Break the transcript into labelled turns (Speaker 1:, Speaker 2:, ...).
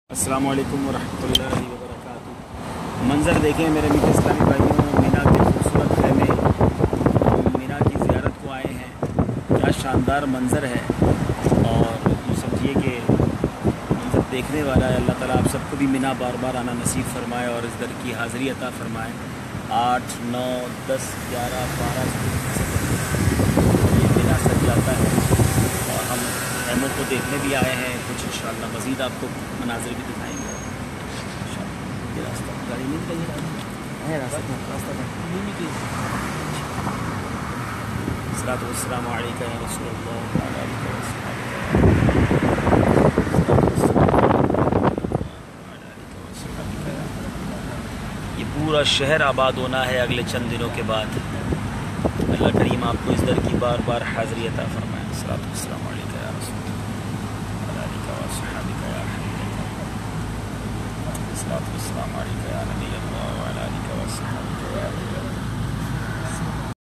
Speaker 1: السلام علیکم ورحمۃ اللہ وبرکاتہ۔ منظر دیکھیں میرے میٹھے اسلامی بھائیوں، مینا کے خوبصورت خیمے، ہم مینا کی زیارت کو آئے ہیں۔ کیا شاندار منظر ہے، اور یہ سمجھیے کہ منظر دیکھنے والا ہے۔ اللہ تعالیٰ آپ سب کو بھی مینا بار بار آنا نصیب فرمائے اور اس در کی حاضری عطا فرمائے۔ 8، 9، 10، 11، 12 یہ مینا سج جاتا ہے، اور ہم خیموں کو دیکھنے بھی آئے ہیں۔ کچھ انشاءاللہ مزید آپ کو مناظر بھی دکھائیں گے انشاءاللہ۔ یہ راستہ گاڑی نہیں نکلے ہے، راستہ الصلاۃ والسلام علیکہ یا رسول اللہ وعلی آلہ وصحبہ۔ یہ پورا شہر آباد ہونا ہے اگلے چند دنوں کے بعد۔ اللہ کریم آپ کو اس در کی بار بار حاضری عطا فرمائے۔ الصلاۃ والسلام علیکہ یا رسول اللہ وعلی آلہ وصحبہ۔ الصلاۃ والسلام علیکہ یا نبی اللہ۔